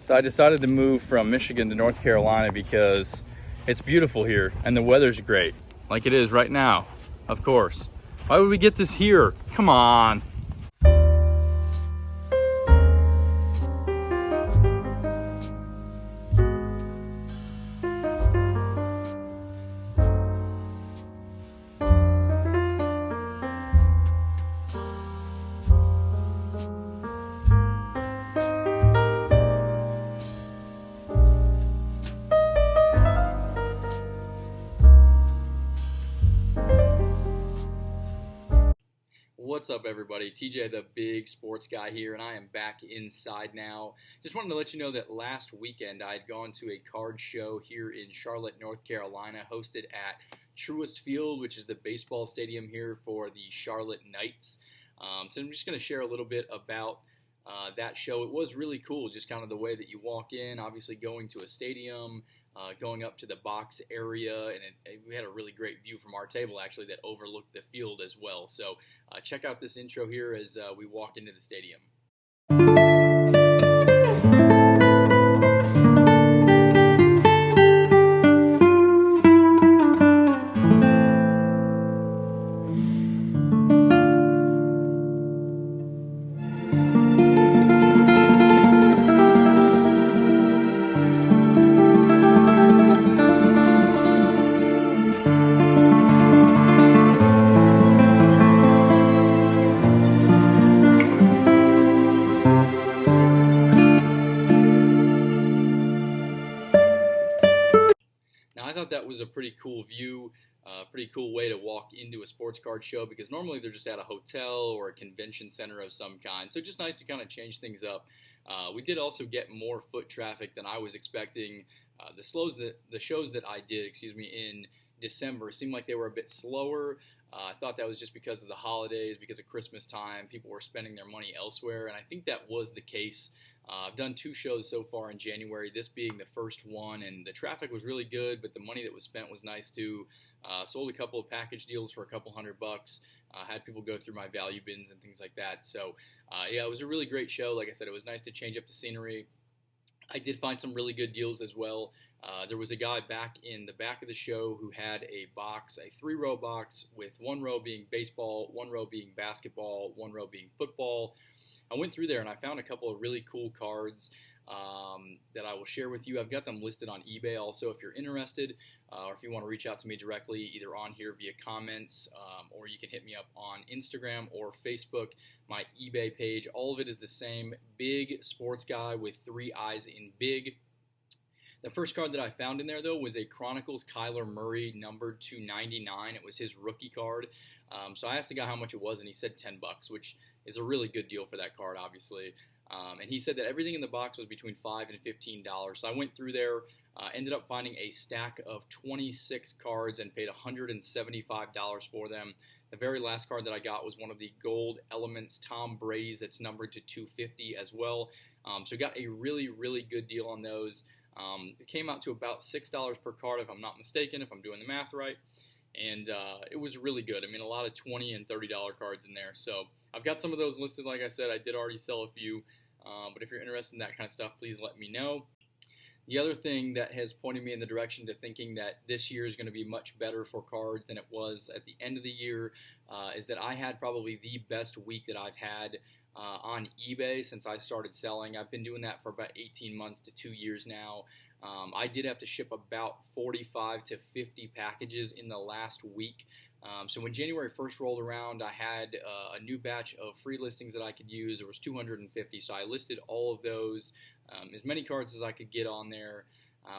So I decided to move from Michigan to North Carolina because it's beautiful here and the weather's great, like it is right now, of course. Why would we get this here? Come on. What's up, everybody? TJ, the big sports guy here, and I am back inside now. Just wanted to let you know that last weekend I had gone to a card show here in Charlotte, North Carolina, hosted at Truist Field, which is the baseball stadium here for the Charlotte Knights. So I'm just going to share a little bit about that show. It was really cool, just kind of the way that you walk in, obviously going to a stadium, going up to the box area, and we had a really great view from our table, actually, that overlooked the field as well. So check out this intro here as we walk into the stadium. Now, I thought that was a pretty cool view, pretty cool way to walk into a sports card show, because normally they're just at a hotel or a convention center of some kind. So just nice to kind of change things up. We did also get more foot traffic than I was expecting. The shows that I did, in December seemed like they were a bit slower. I thought that was just because of the holidays, because of Christmas time. People were spending their money elsewhere, and I think that was the case. I've done 2 shows so far in January, this being the first one, and the traffic was really good, but the money that was spent was nice too. Sold a couple of package deals for a couple $100. Had people go through my value bins and things like that. So yeah, it was a really great show. Like I said, it was nice to change up the scenery. I did find some really good deals as well. There was a guy back in the back of the show who had a box, a 3-row box, with 1 row being baseball, 1 row being basketball, 1 row being football. I went through there and I found a couple of really cool cards that I will share with you. I've got them listed on eBay also if you're interested, or if you want to reach out to me directly, either on here via comments, or you can hit me up on Instagram or Facebook. My eBay page, all of it is the same, Big Sports Guy with 3 eyes in big. The first card that I found in there, though, was a Chronicles Kyler Murray numbered /299. It was his rookie card. So I asked the guy how much it was, and he said $10, which is a really good deal for that card, obviously. And he said that everything in the box was between $5 and $15. So I went through there, ended up finding a stack of 26 cards and paid $175 for them. The very last card that I got was one of the Gold Elements Tom Brady's that's numbered to 250 as well. So got a really, really good deal on those. It came out to about $6 per card, if I'm not mistaken, if I'm doing the math right. And it was really good. I mean, a lot of $20 and $30 cards in there. So I've got some of those listed. Like I said, I did already sell a few. But if you're interested in that kind of stuff, please let me know. The other thing that has pointed me in the direction to thinking that this year is going to be much better for cards than it was at the end of the year is that I had probably the best week that I've had on eBay since I started selling. I've been doing that for about 18 months to 2 years now. I did have to ship about 45 to 50 packages in the last week. So when January 1st rolled around, I had a new batch of free listings that I could use. There was 250, so I listed all of those, as many cards as I could get on there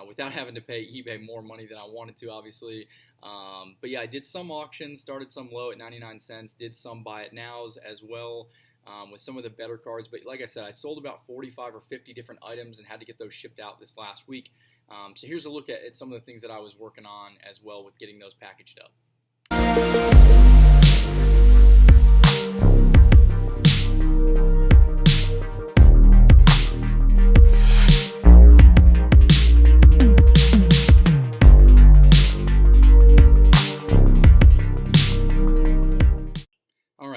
without having to pay eBay more money than I wanted to, obviously. But yeah, I did some auctions, started some low at 99 cents, did some buy it nows as well. With some of the better cards, but like I said, I sold about 45 or 50 different items and had to get those shipped out this last week. So here's a look at some of the things that I was working on as well with getting those packaged up.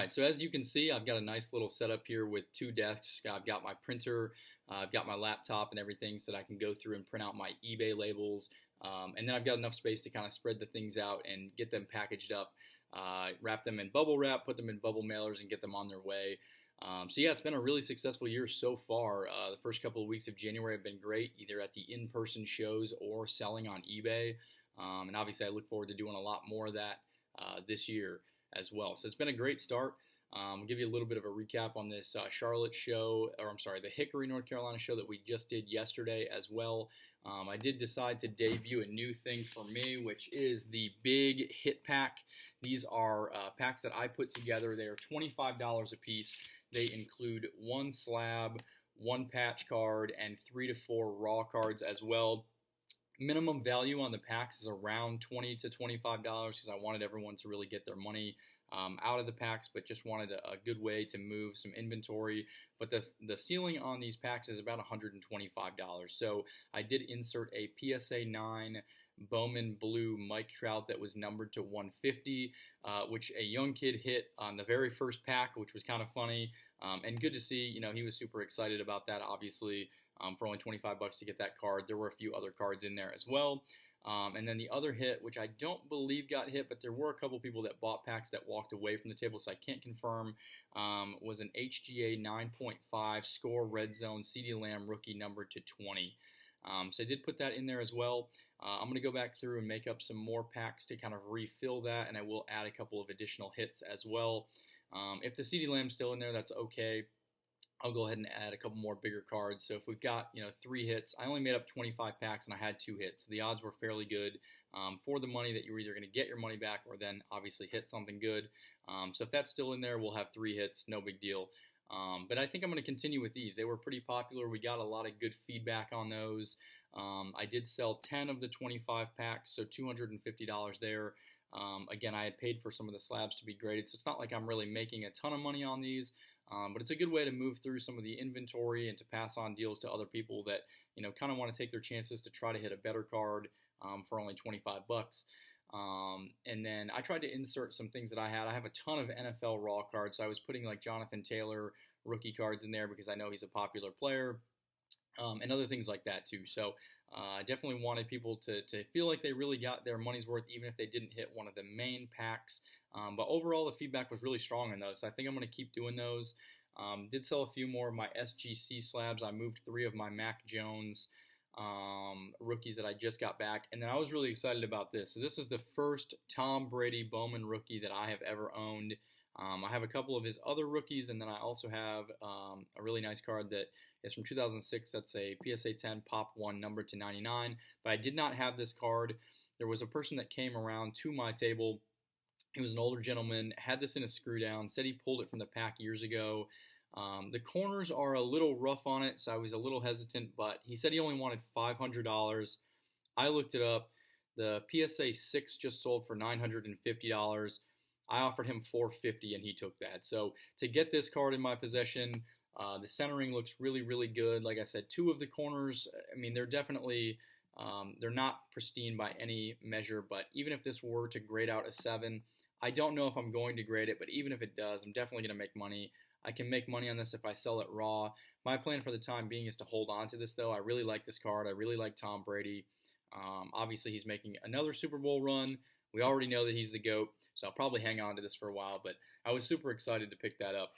So as you can see, I've got a nice little setup here with 2 desks. I've got my printer I've got my laptop and everything so that I can go through and print out my eBay labels. And then I've got enough space to kind of spread the things out and get them packaged up, wrap them in bubble wrap, put them in bubble mailers, and get them on their way. So yeah, it's been a really successful year so far. The first couple of weeks of January have been great, either at the in-person shows or selling on eBay. And obviously, I look forward to doing a lot more of that this year as well. So it's been a great start. I'll give you a little bit of a recap on this Charlotte show, or I'm sorry, the Hickory, North Carolina show that we just did yesterday as well. I did decide to debut a new thing for me, which is the Big Hit Pack. These are packs that I put together. They are $25 a piece. They include one slab, one patch card, and 3 to 4 raw cards as well. Minimum value on the packs is around $20 to $25 because I wanted everyone to really get their money out of the packs, but just wanted a good way to move some inventory. But the ceiling on these packs is about $125. So I did insert a PSA 9 Bowman Blue Mike Trout that was numbered to 150, which a young kid hit on the very first pack, which was kind of funny and good to see. You know, he was super excited about that, obviously. For only $25 to get that card. There were a few other cards in there as well. And then the other hit, which I don't believe got hit, but there were a couple people that bought packs that walked away from the table, so I can't confirm, was an HGA 9.5 score red zone CeeDee Lamb rookie numbered to 20. So I did put that in there as well. I'm going to go back through and make up some more packs to kind of refill that, and I will add a couple of additional hits as well. If the CeeDee Lamb's still in there, that's okay. I'll go ahead and add a couple more bigger cards. So if we've got 3 hits, I only made up 25 packs and I had 2 hits. So the odds were fairly good for the money that you're either going to get your money back or then obviously hit something good. So if that's still in there, we'll have 3 hits, no big deal. But I think I'm going to continue with these. They were pretty popular. We got a lot of good feedback on those. I did sell 10 of the 25 packs, so $250 there. Again, I had paid for some of the slabs to be graded, so it's not like I'm really making a ton of money on these. But it's a good way to move through some of the inventory and to pass on deals to other people that kind of want to take their chances to try to hit a better card for only $25. And then I tried to insert some things that I had. I have a ton of NFL raw cards, so I was putting like Jonathan Taylor rookie cards in there because I know he's a popular player. And other things like that too. So I definitely wanted people to feel like they really got their money's worth, even if they didn't hit one of the main packs. But overall, the feedback was really strong in those. So I think I'm going to keep doing those. Did sell a few more of my SGC slabs. I moved 3 of my Mac Jones rookies that I just got back. And then I was really excited about this. So this is the first Tom Brady Bowman rookie that I have ever owned. I have a couple of his other rookies, and then I also have a really nice card that is from 2006. That's a PSA 10 Pop 1 numbered to 99. But I did not have this card. There was a person that came around to my table. He was an older gentleman, had this in a screw down, said he pulled it from the pack years ago. The corners are a little rough on it, so I was a little hesitant, but he said he only wanted $500. I looked it up. The PSA 6 just sold for $950. I offered him $450 and he took that. So to get this card in my possession, the centering looks really, really good. Like I said, 2 of the corners, I mean, they're definitely, they're not pristine by any measure, but even if this were to grade out a 7, I don't know if I'm going to grade it, but even if it does, I'm definitely going to make money. I can make money on this if I sell it raw. My plan for the time being is to hold on to this, though. I really like this card. I really like Tom Brady. Obviously, he's making another Super Bowl run. We already know that he's the GOAT, so I'll probably hang on to this for a while, but I was super excited to pick that up.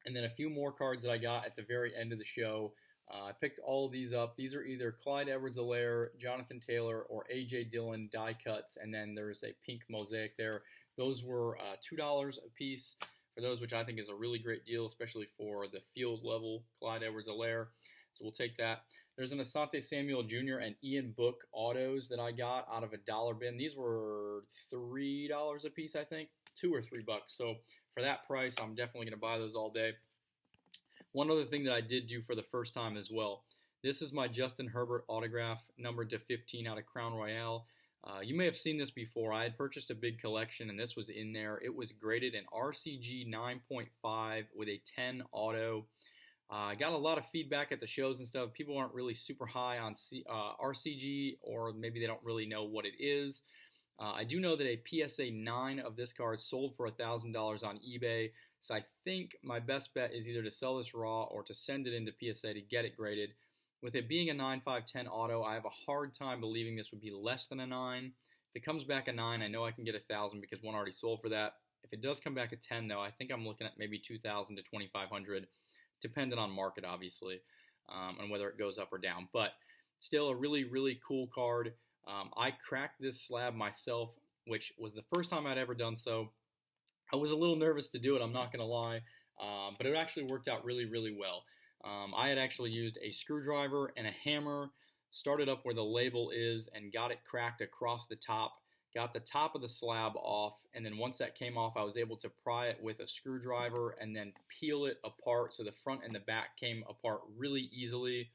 And then a few more cards that I got at the very end of the show. I picked all of these up. These are either Clyde Edwards-Helaire, Jonathan Taylor, or A.J. Dillon die cuts, and then there's a pink mosaic there. Those were $2 a piece for those, which I think is a really great deal, especially for the field level Clyde Edwards-Helaire. So we'll take that. There's an Asante Samuel Jr. and Ian Book autos that I got out of a dollar bin. These were $3 a piece, I think, $2 or $3. So for that price, I'm definitely going to buy those all day. One other thing that I did do for the first time as well. This is my Justin Herbert autograph, numbered to 15 out of Crown Royale. You may have seen this before. I had purchased a big collection, and this was in there. It was graded in RCG 9.5 with a 10 auto. I got a lot of feedback at the shows and stuff. People aren't really super high on RCG, or maybe they don't really know what it is. I do know that a PSA 9 of this card sold for $1,000 on eBay. So I think my best bet is either to sell this raw or to send it into PSA to get it graded. With it being a 9.510 auto, I have a hard time believing this would be less than a 9. If it comes back a 9, I know I can get 1,000 because one already sold for that. If it does come back a 10, though, I think I'm looking at maybe 2,000 to 2,500, depending on market, obviously, and whether it goes up or down. But still a really, really cool card. I cracked this slab myself, which was the first time I'd ever done so. I was a little nervous to do it, I'm not going to lie, but it actually worked out really, really well. I had actually used a screwdriver and a hammer, started up where the label is, and got it cracked across the top. Got the top of the slab off, and then once that came off, I was able to pry it with a screwdriver and then peel it apart so the front and the back came apart really easily.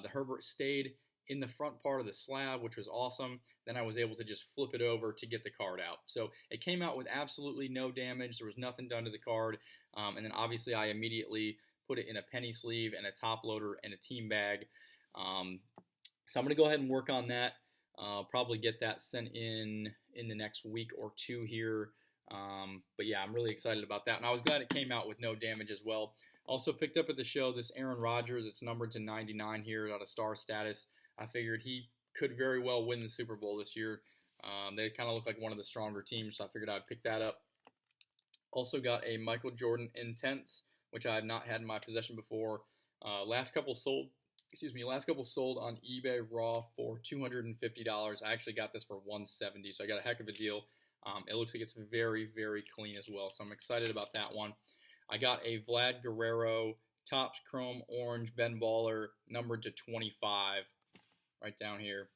The Herbert stayed in the front part of the slab, which was awesome. Then I was able to just flip it over to get the card out. So it came out with absolutely no damage. There was nothing done to the card. And then obviously I immediately put it in a penny sleeve and a top loader and a team bag. So I'm going to go ahead and work on that. Probably get that sent in the next week or two here. But yeah, I'm really excited about that. And I was glad it came out with no damage as well. Also picked up at the show this Aaron Rodgers. It's numbered to 99 here out of star status. I figured he could very well win the Super Bowl this year. They kind of look like one of the stronger teams, so I figured I'd pick that up. Also got a Michael Jordan Intense, which I have not had in my possession before. Last couple sold on eBay raw for $250. I actually got this for $170, so I got a heck of a deal. It looks like it's very, very clean as well, so I'm excited about that one. I got a Vlad Guerrero Topps Chrome Orange Ben Baller, numbered to 25, right down here.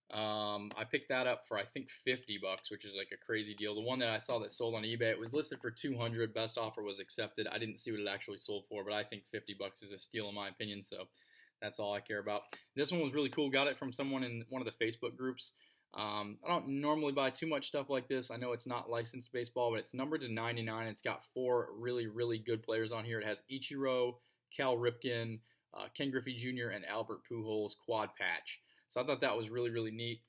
I picked that up for I think $50, which is like a crazy deal. The one that I saw that sold on eBay, it was listed for $200. Best offer was accepted. I didn't see what it actually sold for, but I think $50 is a steal in my opinion. So that's all I care about. This one was really cool. Got it from someone in one of the Facebook groups. I don't normally buy too much stuff like this. I know it's not licensed baseball, but it's numbered to 99. It's got 4 really, really good players on here. It has Ichiro, Cal Ripken, Ken Griffey Jr., and Albert Pujols quad patch. So I thought that was really, really neat.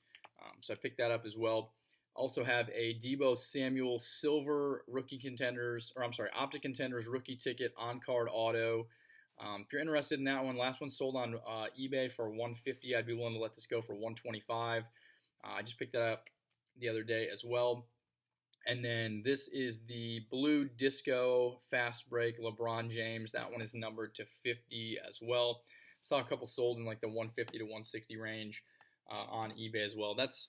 So I picked that up as well. Also have a Deebo Samuel Silver Optic Contenders rookie ticket on-card auto. If you're interested in that one, last one sold on eBay for $150. I'd be willing to let this go for $125. I just picked that up the other day as well. And then this is the Blue Disco Fast Break LeBron James. That one is numbered to 50 as well. Saw a couple sold in like the 150 to 160 range on eBay as well. That's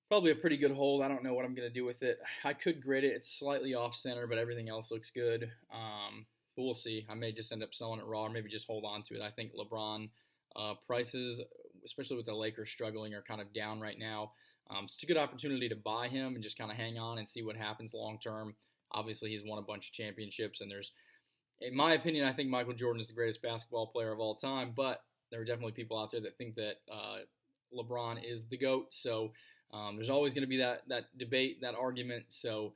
probably a pretty good hold. I don't know what I'm going to do with it. I could grade it. It's slightly off-center, but everything else looks good. But we'll see. I may just end up selling it raw or maybe just hold on to it. I think LeBron prices, especially with the Lakers struggling, are kind of down right now. So it's a good opportunity to buy him and just kind of hang on and see what happens long term. Obviously, he's won a bunch of championships, and in my opinion, I think Michael Jordan is the greatest basketball player of all time, but there are definitely people out there that think that LeBron is the GOAT. So there's always going to be that debate, that argument. So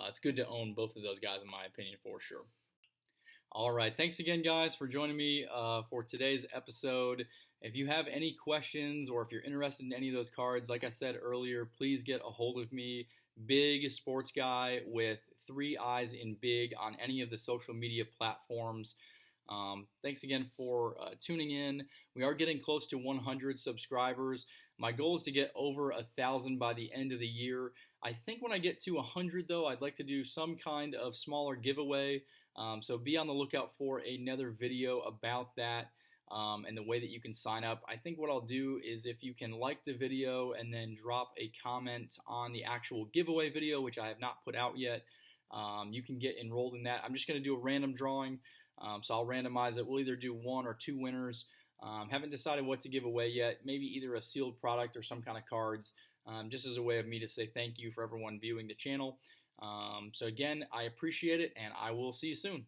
it's good to own both of those guys, in my opinion, for sure. All right. Thanks again, guys, for joining me for today's episode. If you have any questions or if you're interested in any of those cards, like I said earlier, please get a hold of me. Big sports guy with 3 eyes in big on any of the social media platforms. Thanks again for tuning in. We are getting close to 100 subscribers. My goal is to get over 1,000 by the end of the year. I think when I get to 100, though, I'd like to do some kind of smaller giveaway. So be on the lookout for another video about that and the way that you can sign up. I think what I'll do is if you can like the video and then drop a comment on the actual giveaway video, which I have not put out yet, you can get enrolled in that. I'm just going to do a random drawing. So I'll randomize it. We'll either do 1 or 2 winners. Haven't decided what to give away yet. Maybe either a sealed product or some kind of cards, just as a way of me to say thank you for everyone viewing the channel. So again, I appreciate it, and I will see you soon.